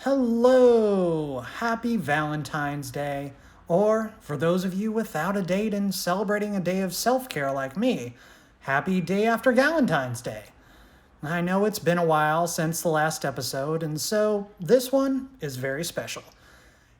Hello! Happy Valentine's Day. Or, for those of you without a date and celebrating a day of self-care like me, happy day after Galentine's Day. I know it's been a while since the last episode, and so this one is very special.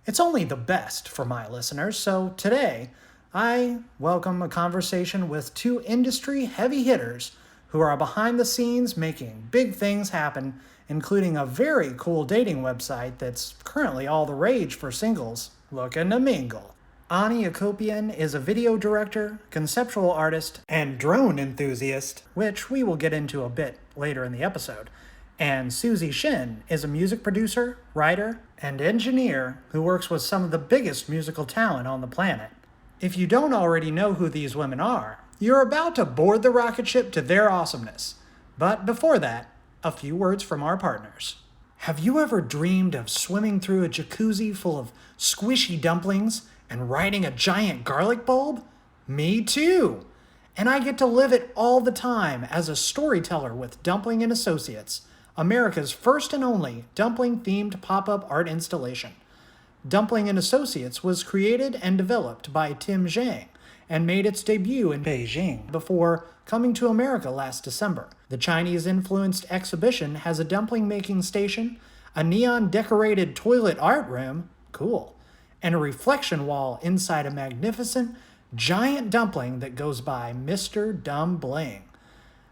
It's only the best for my listeners, so today I welcome a conversation with two industry heavy hitters who are behind the scenes making big things happen, including a very cool dating website that's currently all the rage for singles looking to mingle. Acopian is a video director, conceptual artist, and drone enthusiast, which we will get into a bit later in the episode. And Suzy Shinn is a music producer, writer, and engineer who works with some of the biggest musical talent on the planet. If you don't already know who these women are, you're about to board the rocket ship to their awesomeness. But before that, a few words from our partners. Have you ever dreamed of swimming through a jacuzzi full of squishy dumplings and riding a giant garlic bulb? Me too! And I get to live it all the time as a storyteller with Dumpling and Associates, America's first and only dumpling-themed pop-up art installation. Dumpling and Associates was created and developed by Tim Zhang and made its debut in Beijing before coming to America last December. The Chinese-influenced exhibition has a dumpling-making station, a neon-decorated toilet art room, cool, and a reflection wall inside a magnificent, giant dumpling that goes by Mr. Dumpling.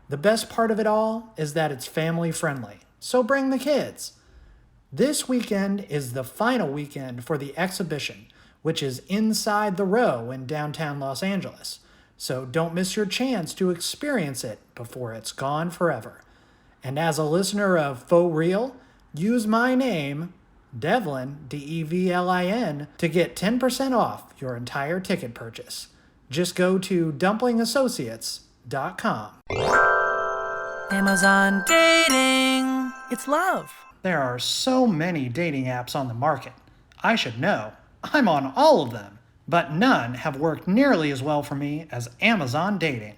The best part of it all is that it's family-friendly, so bring the kids. This weekend is the final weekend for the exhibition, which is inside the Row in downtown Los Angeles. So don't miss your chance to experience it before it's gone forever. And as a listener of Faux Real, use my name, Devlin, Devlin, to get 10% off your entire ticket purchase. Just go to dumplingassociates.com. Amazon dating. It's love. There are so many dating apps on the market. I should know. I'm on all of them, but none have worked nearly as well for me as Amazon Dating.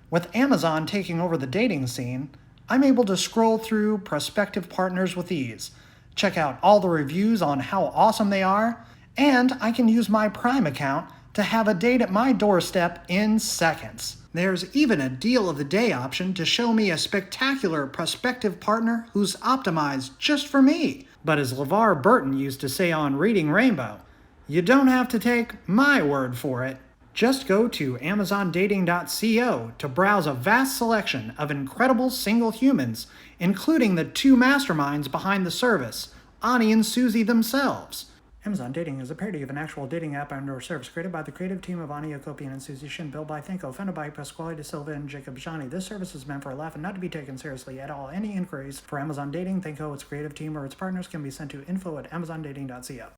With Amazon taking over the dating scene, I'm able to scroll through prospective partners with ease, check out all the reviews on how awesome they are, and I can use my Prime account to have a date at my doorstep in seconds. There's even a deal of the day option to show me a spectacular prospective partner who's optimized just for me. But as LeVar Burton used to say on Reading Rainbow, you don't have to take my word for it. Just go to amazondating.co to browse a vast selection of incredible single humans, including the two masterminds behind the service, Ani and Suzy themselves. Amazon Dating is a parody of an actual dating app and/or service created by the creative team of Ani, Acopian, and Suzy Shinn, built by Thanko, funded by Pasquale De Silva and Jacob Jani. This service is meant for a laugh and not to be taken seriously at all. Any inquiries for Amazon Dating, Thanko, its creative team, or its partners can be sent to info@amazondating.co.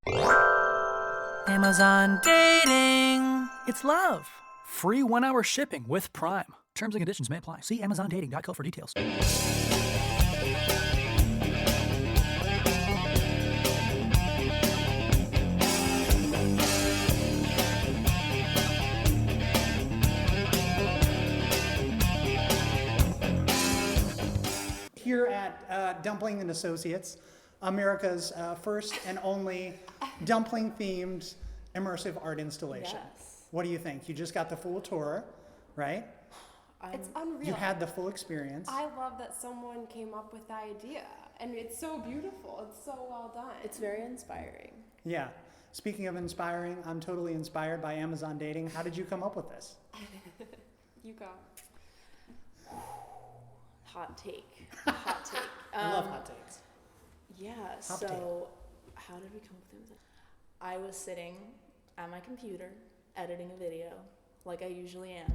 Amazon dating. It's love. Free 1-hour shipping with Prime. Terms and conditions may apply. See amazondating.co for details. Here at Dumpling and Associates, America's first and only dumpling-themed immersive art installation. Yes. What do you think? You just got the full tour, right? It's unreal. You had the full experience. I love that someone came up with the idea, and it's so beautiful. It's so well done. It's very inspiring. Yeah. Speaking of inspiring, I'm totally inspired by Amazon Dating. How did you come up with this? You go. Hot take. Hot take. I love hot takes. Yeah, Hot so take. how did we come up with it? I was sitting at my computer editing a video, like I usually am.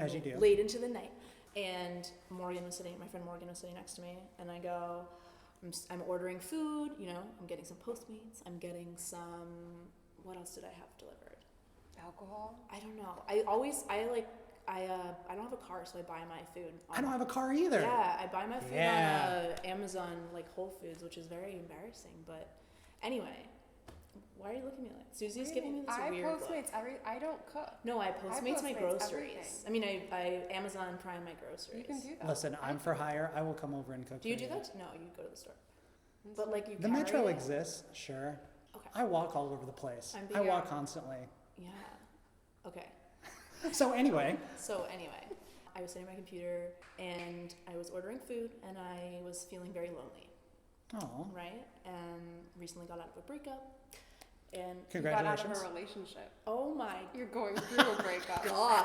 As you do. Late into the night. And my friend Morgan was sitting next to me, and I go, I'm ordering food, I'm getting some Postmates, I'm getting some, what else did I have delivered? Alcohol? I don't know. I don't have a car, so I buy my food. I don't have a car either. Yeah, I buy my food Yeah. on Amazon, like Whole Foods, which is very embarrassing. But anyway, why are you looking at me like Susie's giving me this weird look? I don't cook. No, I Postmates my Postmates groceries. everything. I mean, I Amazon Prime my groceries. You can do that. Listen, I'm for hire. I will come over and cook. Do you for do that? No, you go to the store. But like you The carry metro it. exists, sure. Okay. I walk all over the place. I'm I being walk out. constantly. Yeah. Okay. So anyway, I was sitting at my computer and I was ordering food and I was feeling very lonely, oh, right? And recently got out of a breakup. And You got out of congratulations. a relationship. oh my You're going through a breakup. God.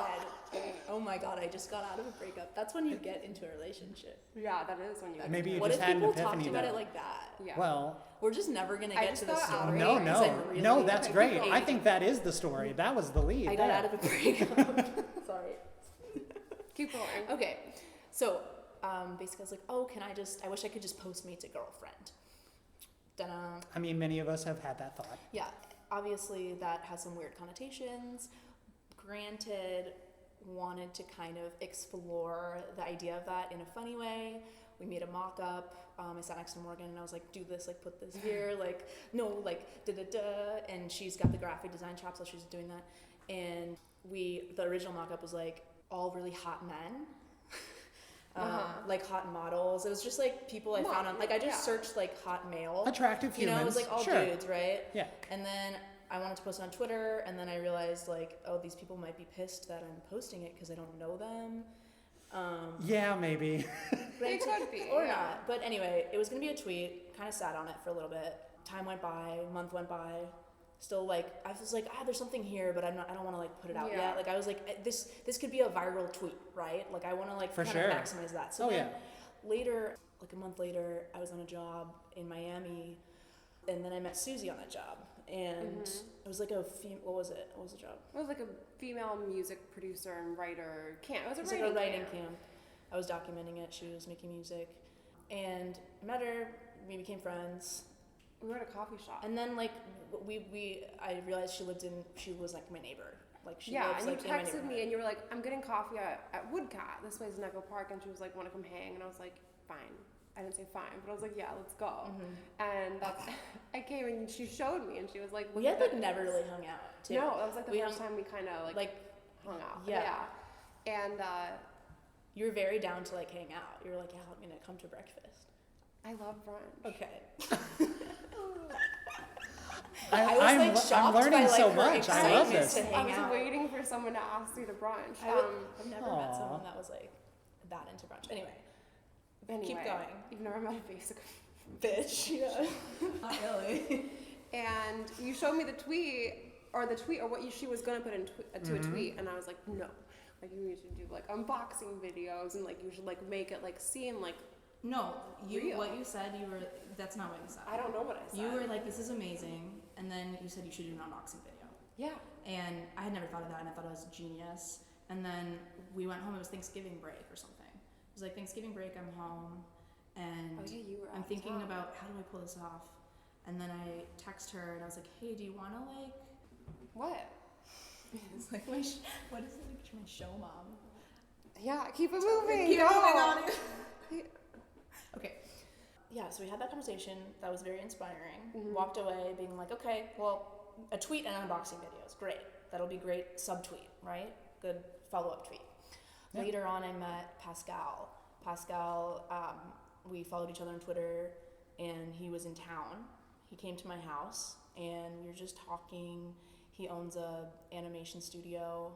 Oh my God, I just got out of a breakup. That's when you get into a relationship. Yeah, that is when you. Maybe you What just if had an people epiphany talked about though. it like that? Yeah. Well, We're just never gonna I get just to the got out of story. it. no, because I no, really- no, that's Okay, great. keep I going. think that is the story. That was the lead. I got there. out of a breakup. Sorry. Keep going. Okay, so basically I was like, oh, I wish I could just Postmates a girlfriend. Then, I mean, many of us have had that thought. yeah, obviously that has some weird connotations. Granted, wanted to kind of explore the idea of that in a funny way. We made a mock-up. I sat next to Morgan and I was like, do this, like put this here, like, no, like, da-da-da. And she's got the graphic design chops, so she's doing that. And the original mock-up was like all really hot men. Like hot models. It was just like people I found on, like I just searched like hot male. Attractive You humans. know, it was like all sure. dudes, right? Yeah. And then I wanted to post it on Twitter, and then I realized like, oh, these people might be pissed that I'm posting it because I don't know them. Yeah, maybe. It could be. Or yeah. not. But anyway, it was gonna be a tweet. Kind of sat on it for a little bit. Time went by, month went by. Still like, I was like, there's something here, but I don't want to like put it out Yeah. yet. Like I was like, this could be a viral tweet, right? Like I want to like For kind sure. of maximize that. So Oh, then yeah. later, like a month later, I was on a job in Miami, and then I met Suzy on that job, and it was like what was it? What was the job? It was like a female music producer and writer camp. It was It was a like writing, a writing camp. camp. I was documenting it. She was making music, and I met her. We became friends. We were at a coffee shop. And then like I realized she was like my neighbor. Like she Yeah, lives and like you in my texted me neighborhood. and you were like, I'm getting coffee at Woodcat. This place in Echo Park. And she was like, want to come hang? And I was like, fine. I didn't say fine, but I was like, yeah, let's go. And that's, I came and she showed me and she was like, We had like never really hung out too. No, that was like the We first hung- time we kind of like hung out. Yeah. And You were very down to like hang out. You were like, yeah, I'm gonna come to breakfast. I love brunch. Okay. I'm shocked learning by, like, so her much. I love excitement this. to I hang was out. waiting for someone to ask you to brunch. I've never met Aw. someone that was like that into brunch. Anyway, Anyway, keep going. You've never met a basic bitch. Yeah. Not really. And you showed me the tweet or what she was gonna put into a tweet, and I was like, no, like you need to do like unboxing videos, and like you should like make it like seem like No, Real. what you said, that's not what you said. I don't know what I said. You were like, this is amazing, and then you said you should do an unboxing video. yeah, And I had never thought of that, and I thought it was genius. And then we went home, it was Thanksgiving break or something. It was like Thanksgiving break, I'm home, and oh yeah, you were. I'm out of thinking town. about how do I pull this off? And then I text her, and I was like, hey, do you want to like, what? it's like, what is it like, my show mom? Yeah, keep it moving. Keep go. moving on. Okay. Yeah, so we had that conversation. That was very inspiring. Walked away being like, okay, well, a tweet and unboxing videos. Great. That'll be great subtweet, right? Good follow-up tweet. Yeah. Later on, I met Pascal. We followed each other on Twitter, and he was in town. He came to my house, and we were just talking. He owns a animation studio,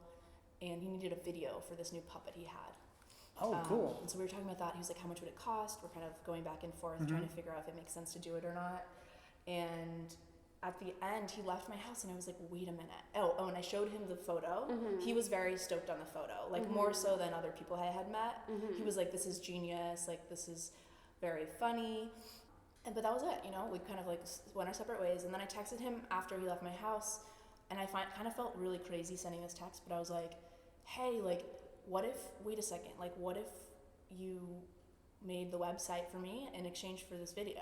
and he needed a video for this new puppet he had. Oh, cool. And so we were talking about that. He was like, how much would it cost? We're kind of going back and forth, trying to figure out if it makes sense to do it or not. And at the end, he left my house, and I was like, wait a minute. Oh, and I showed him the photo. He was very stoked on the photo, like more so than other people I had met. He was like, this is genius. Like, this is very funny. But that was it, you know? We kind of like went our separate ways. And then I texted him after he left my house, and I kind of felt really crazy sending this text, but I was like, hey, like, wait a second, like, what if you made the website for me in exchange for this video?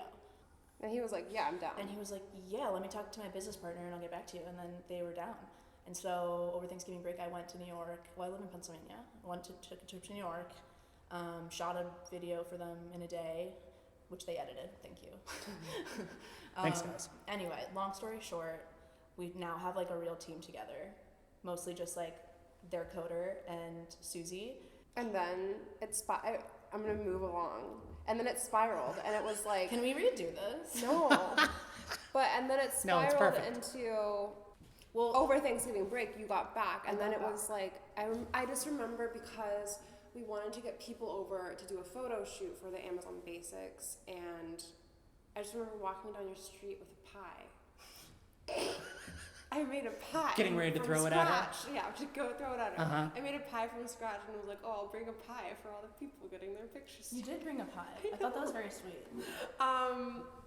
And he was like, yeah, I'm down. And he was like, yeah, let me talk to my business partner and I'll get back to you. And then they were down. And so over Thanksgiving break, I went to New York. Well, I live in Pennsylvania. Took a trip to New York, shot a video for them in a day, which they edited. Thank you. Thanks, guys. Anyway, long story short, we now have like a real team together, mostly just like their coder and Suzy. And then I'm gonna move along. And then it spiraled, and it was like, Can we redo this? no. And then it No, it's spiraled perfect. into, Well, over Thanksgiving break, you got back, and I then it got was like, I just remember because we wanted to get people over to do a photo shoot for the Amazon Basics, and I just remember walking down your street with a pie. I made a pie. Getting ready to from throw it at her? scratch. Yeah, to go throw it at her. Uh-huh. I made a pie from scratch and was like, oh, I'll bring a pie for all the people getting their pictures. you did bring a pie. I thought that was very sweet.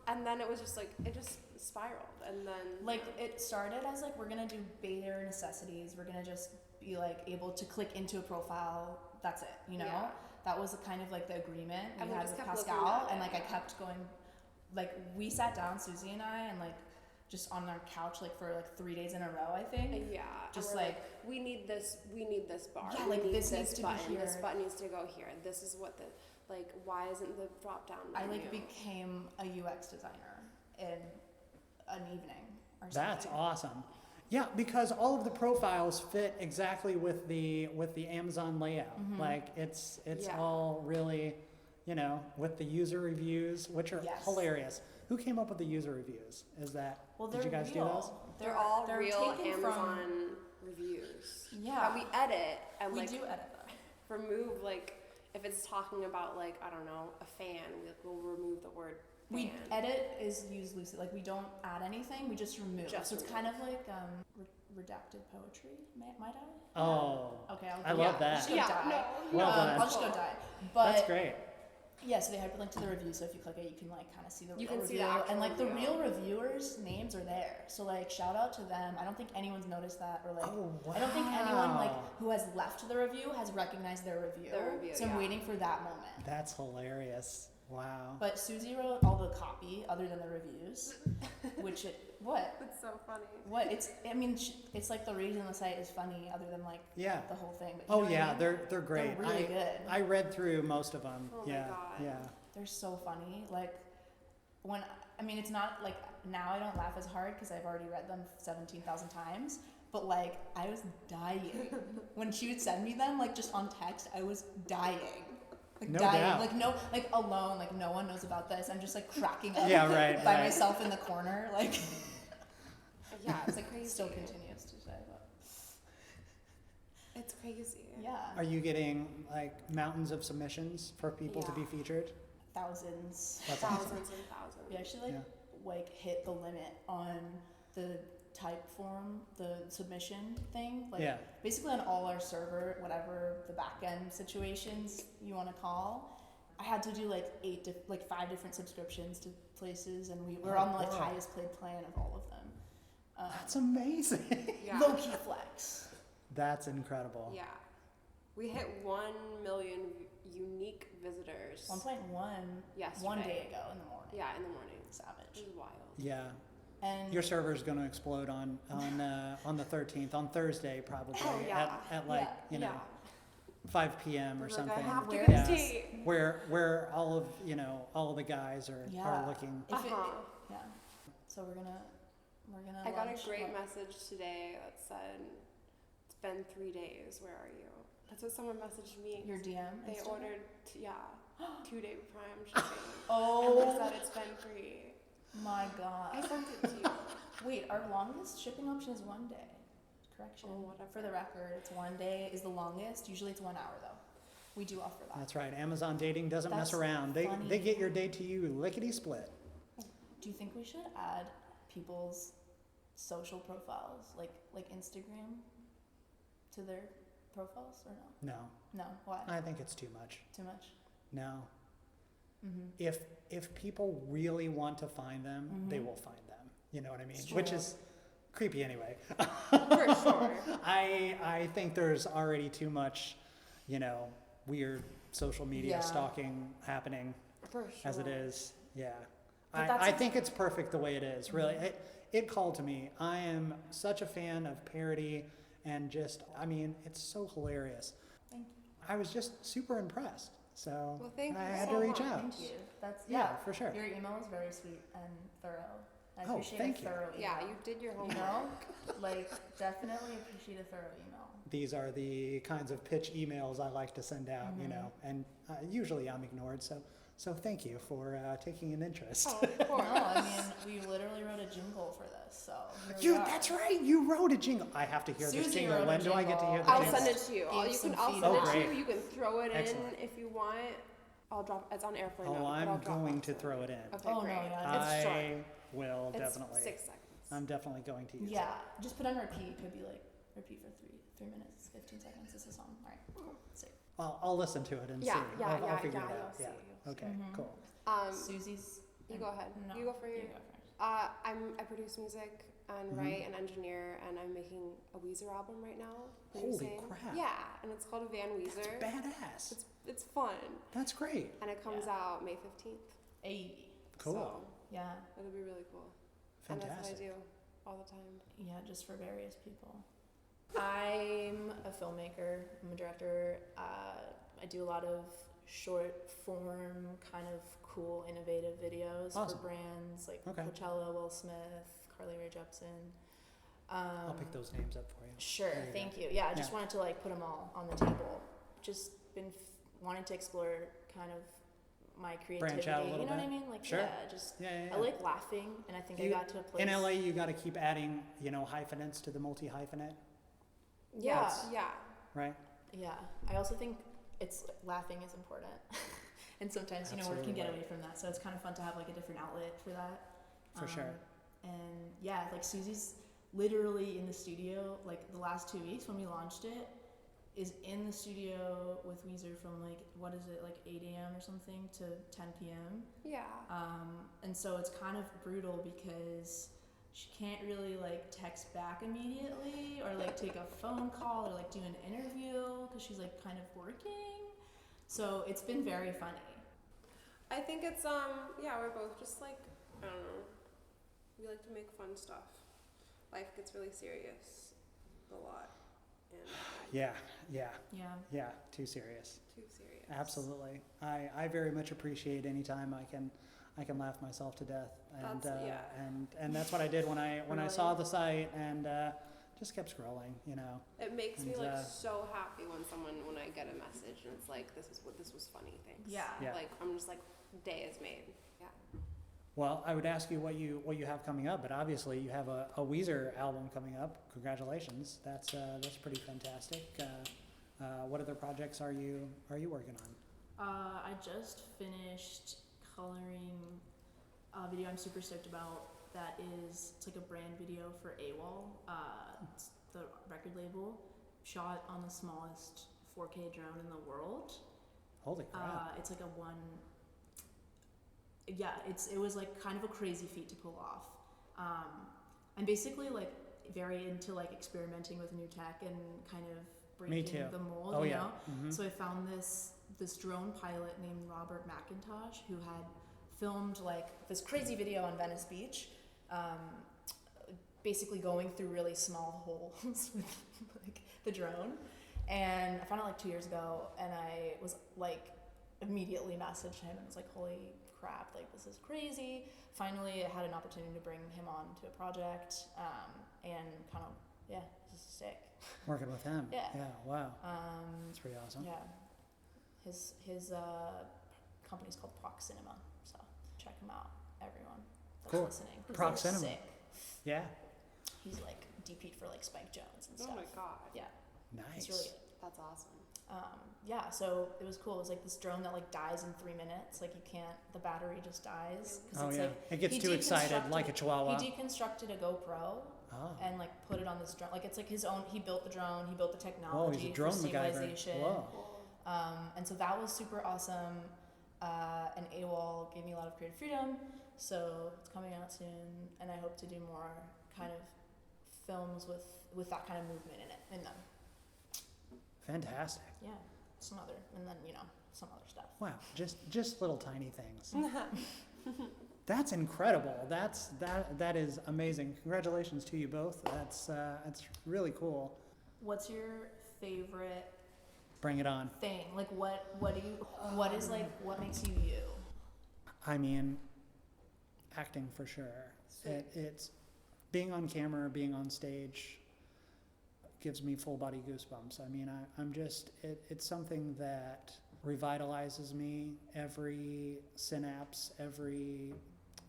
And then it was just like, it just spiraled, and then Like, it started as like, we're gonna do bare necessities. We're gonna just be like able to click into a profile. That's it, you know? Yeah. That was kind of like the agreement And we we had just with kept looking Pascal. at And it, like, I yeah. kept going, like, we sat down, Suzy and I, and like, just on our couch, like, for like 3 days in a row, I think. yeah, Just and we're like- we need this bar. Yeah, we like, need this needs to be button. This here. button needs to go here. This is what the, like, why isn't the drop down I menu? like became a UX designer in an evening or something. That's awesome. Yeah, because all of the profiles fit exactly with the Amazon layout. Mhm. Like it's Yeah. all really, with the user reviews, which are Yes. hilarious. Who came up with the user reviews? Is that Well, did they're you guys real. do those? They're all they're real taken Amazon from, reviews. Yeah. That we edit and we like do edit them. remove, like, if it's talking about, like, I don't know, a fan, we'll remove the word fan. We edit is used loosely. Like, we don't add anything. We just remove. Just so it's remove. kind of like redacted poetry. Might I? Oh, Okay, I love that. Just go Yeah, die. no, Well no. done. I'll just go die. But that's great. yeah, so they hyperlink to the review. So if you click it, you can like kind of see the You real can see review. the actual and like the review. real reviewers' names are there. So like shout out to them. I don't think anyone's noticed that or like. Oh, wow. I don't think anyone like who has left the review has recognized their review. Their review, so I'm yeah. waiting for that moment. That's hilarious. Wow. But Suzy wrote all the copy other than the reviews, which what? It's so funny. What? It's like the reason the site is funny other than like Yeah. the whole thing. But you Oh know what I yeah, mean? they're great. They're really I, good. I read through most of them. Oh my yeah. God. Yeah. They're so funny. Like it's not like now I don't laugh as hard because I've already read them 17,000 times. But like I was dying when she would send me them, like just on text. I was dying. Like No dying. doubt. Like no, like alone. Like no one knows about this. I'm just like cracking up. Yeah, right, by right. myself in the corner. Like Yeah, it's like crazy. still continues to say. But It's crazy. yeah, Are you getting like mountains of submissions for people to be Yeah. featured? thousands. That's awesome. Thousands and thousands. We actually like hit the limit on the type form, the submission thing. Like Yeah. basically on all our server, whatever the back end situations you want to call, I had to do like 5 different subscriptions to places, and we were Oh, on the like wow. highest played plan of all of them. That's amazing. Yeah. Low key flex. That's incredible. Yeah. We hit 1 million unique visitors. 1.1 Yesterday. one day ago in the morning. Yeah, in the morning. Savage. It was wild. Yeah. And Your server's going to explode on the 13th, on Thursday probably, Oh, yeah. at like, Yeah. 5 p.m. or Like, something. I have to Where- get Yeah. a date. Where all of the guys are Yeah. looking. if it, Uh-huh. yeah. So we're gonna I got a launch great what? message today that said, "It's been 3 days. Where are you?" That's what someone messaged me. Your DM. They Instagram? ordered, 2-day Prime shipping. Oh And they said it's been 3. my I god. sent it to you. Wait, our longest shipping option is 1 day. Correction. Oh, whatever. For the record, it's 1 day is the longest. Usually it's 1 hour though. We do offer that. That's right. Amazon Dating doesn't mess That's around. They funny. get your date to you lickety split. Do you think we should add people's social profiles, like Instagram, to their profiles or no? No, No. Why? I think it's too much. Too much. No. Mm-hmm. If people really want to find them, they Mhm. will find them. You know what I mean? It's Which true. is creepy anyway. For sure. I think there's already too much, weird social media Yeah. stalking happening For sure. as it is. Yeah. But that's I think it's perfect the way it is, really. It called to me. I am such a fan of parody and it's so hilarious. Thank you. I was just super impressed. So Well, thank I you had so to reach much. out. Thank you. That's Yeah, for sure. Your email is very sweet and thorough. I Oh, appreciate thank a you. thorough email. Yeah, you did your You homework. know? Like, definitely appreciate a thorough email. These are the kinds of pitch emails I like to send out, you know, and usually I'm ignored. So thank you for taking an interest. Oh, of course. No, I mean, we literally wrote a jingle for this, so here we are. That's right. You wrote a jingle. I have to hear this Suzy jingle. wrote a When do I get to hear the jingle. I'll jingle? send it to you. Gave You some can. I'll send feedback. it to Oh, you. great. You can throw it Excellent. in if you want. I'll drop. It's on airplane mode. Oh, but I'm I'll drop going it. to throw it in. Okay, Oh, no, great. yeah, It's short. I will It's definitely. 6 seconds. I'm definitely going to use it. Yeah, just put on repeat. Could be like, repeat for 3 minutes, 15 seconds. This is song. All right, sick. I'll listen to it and Yeah, see. yeah, I'll yeah, figure yeah, it you'll out. see, Yeah. you'll Okay. Mhm. Cool. Suzy's. You go ahead. No, You go for your. You go first. I produce music and Mhm. write and engineer, and I'm making a Weezer album right now. Holy producing. crap. Yeah, and it's called Van Weezer. Badass. It's fun, That's great. and it comes out May 15th. Hey. Cool. So Yeah, it'll be really cool. Fantastic. And that's what I do all the time. yeah, just for various people. I'm a filmmaker. I'm a director. I do a lot of short form, kind of cool, innovative videos Awesome. for brands like Okay. Coachella, Will Smith, Carly Rae Jepsen. I'll pick those names up for you. Sure, There you go. thank you. Yeah, I just Yeah. wanted to like put them all on the table. Just been wanting to explore kind of my creativity. Branch out a little you know what I bit. mean? Like, Sure. yeah, just Yeah. I like laughing, and I think I You- got to a place In LA, you got to keep adding, hyphenates to the multi-hyphenate, Yeah. Yeah. right? Yeah, I also think it's laughing is important, and sometimes work Absolutely can get right. away from that. So it's kind of fun to have like a different outlet for that. For sure. And yeah, like Suzy's literally in the studio. Like the last 2 weeks when we launched it, is in the studio with Weezer from like 8 a.m. or something to 10 p.m. Yeah. And so it's kind of brutal because she can't really like text back immediately or like take a phone call or like do an interview because she's like kind of working. So it's been very funny. I think it's we're both just like, I don't know. We like to make fun stuff. Life gets really serious a lot, and Yeah. Too serious. too serious. Absolutely. I very much appreciate any time I can laugh myself to death, and That's- yeah. and that's what I did when I Really? saw the site and just kept scrolling. It makes me And, like so happy when I get a message and it's like this was funny. Thanks. Yeah. Yeah. Like I'm just like day is made. Yeah. Well, I would ask you what you have coming up, but obviously you have a Weezer album coming up. Congratulations. That's pretty fantastic. What other projects are you working on? I just finished coloring a video I'm super stoked about. It's like a brand video for AWOL. It's the record label, shot on the smallest 4K drone in the world. Holy crap. It's like it was like kind of a crazy feat to pull off. I'm basically like very into like experimenting with new tech and kind of breaking too. the mold, Oh, you yeah. know? Mhm. So I found this drone pilot named Robert McIntosh who had filmed like this crazy video on Venice Beach, basically going through really small holes with like the drone. And I found it like 2 years ago, and I was like immediately messaged him and was like, holy crap, like this is crazy. Finally, I had an opportunity to bring him on to a project, and kind of, this is sick. Working with him. Yeah. Yeah. Wow. That's pretty awesome. Yeah. His company's called Proxinema, so check him out, everyone that's Cool. listening. He's, Proxinema. Like, sick. Yeah. He's like DP'd for like Spike Jones and Oh stuff. my god. Yeah, Nice. he's really good. That's awesome. So it was cool. It was like this drone that like dies in 3 minutes. Like the battery just dies. 'Cause Oh it's yeah. like, It gets he too excited, deconstructed- like a chihuahua. He deconstructed a GoPro Oh. and like put it on this drone. Like it's like his own. He built the drone. He built the Whoa, technology he's a drone for MacGyver. stabilization. Whoa. And so that was super awesome. And AWOL gave me a lot of creative freedom. So it's coming out soon, and I hope to do more kind of films with that kind of movement in them. Fantastic. Yeah, some other stuff. Wow. Just little tiny things. That's incredible. That is amazing. Congratulations to you both. That's really cool. What's your favorite Bring it on. thing? Like what makes you you? I mean, acting for sure. It's being on camera, being on stage gives me full body goosebumps. I mean, I'm just, it's something that revitalizes me. Every synapse, every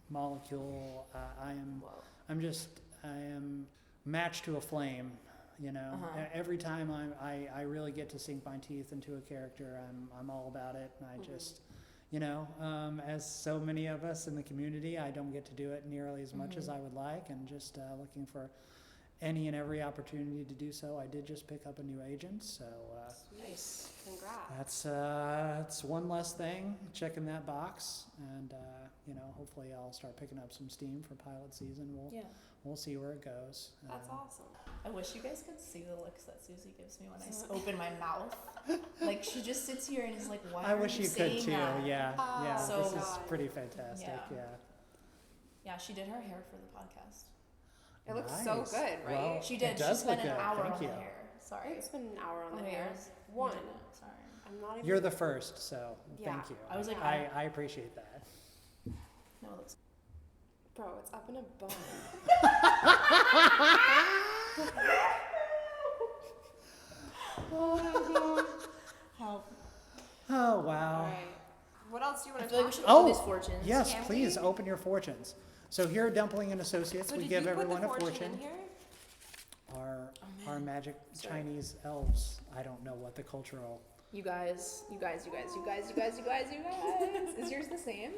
molecule. I am matched to a flame. You know, every time I really get to sink my teeth into a character, I'm all about it, and I just, you know, as so many of us in the community, I don't get to do it nearly as much as I would like, and just looking for any and every opportunity to do so. I did just pick up a new agent, so Nice. Congrats. that's one less thing, checking that box, and you know, hopefully I'll start picking up some steam for pilot season. We'll see where it goes. That's awesome. I wish you guys could see the looks that Suzy gives me when I open my mouth. Like, she just sits here and is like, why I are wish you could saying too. that? Yeah, So this is God. pretty fantastic. Yeah. Yeah. Yeah, she did her hair for the podcast. It looks so Nice. good, right? Well, She did. It does She spent look an good. hour Thank on you. the hair. Sorry. It's been an hour on the Oh, hair. yours? One. You did it. Sorry. I'm not even. You're the first, so Yeah. thank you. I was like, I appreciate that. No, it looks. Bro, it's up in a bun. Help. Oh wow. All right. What else do you I want to feel like we talk should about? open these fortunes. Yes, Can please we? open your fortunes. So here at Dumpling and Associates, So we did give you put everyone the a fortune fortune. in here? Our magic Sorry. Chinese elves. I don't know what the cultural. You guys. Is yours the same?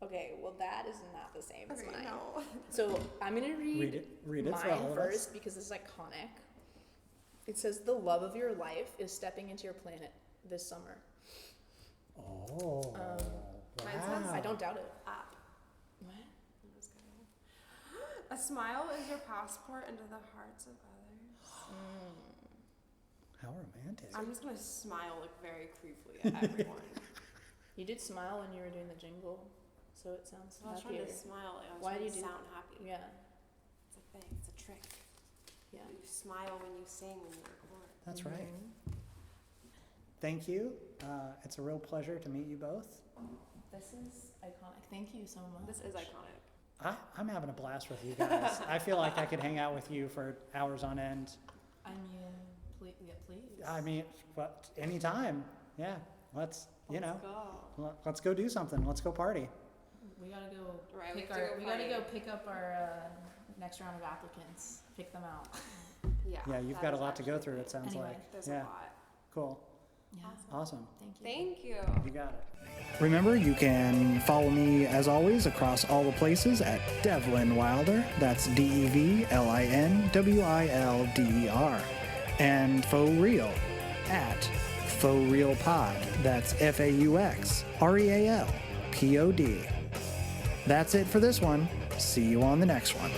Okay, well that is not the same as Okay, mine. no. So I'm gonna read Read it for mine all of first us. because it's iconic. It says the love of your life is stepping into your planet this summer. Oh. Mine Wow. says I don't doubt it. Up. What? A smile is your passport into the hearts of others. How romantic. I'm just gonna smile like very creepily at everyone. You did smile when you were doing the jingle, so it sounds I was trying happier. to smile. I was Why trying do to you do- sound happy. Yeah, It's a thing. It's a trick. yeah. You smile when you sing when you record. That's right. Mhm. Thank you. It's a real pleasure to meet you both. This is iconic. Thank you so much. This is iconic. I'm having a blast with you guys. I feel like I could hang out with you for hours on end. I mean, please. I mean, but anytime. Yeah. Let's Go. let's go do something. Let's go party. We gotta go. Right, we pick have to our. go We gotta party. go pick up our next round of applicants. Pick them out. Yeah. Yeah, you've that got a is lot to go actually through, great. it sounds Anyway. like. There's Yeah. a lot. Cool. Yeah. Awesome. Thank you. Thank you. You got it. Remember, you can follow me as always across all the places at Devlin Wilder. That's DEVLINWILDER. And Faux Real at Faux Real Pod. That's FAUXREALPOD. That's it for this one. See you on the next one.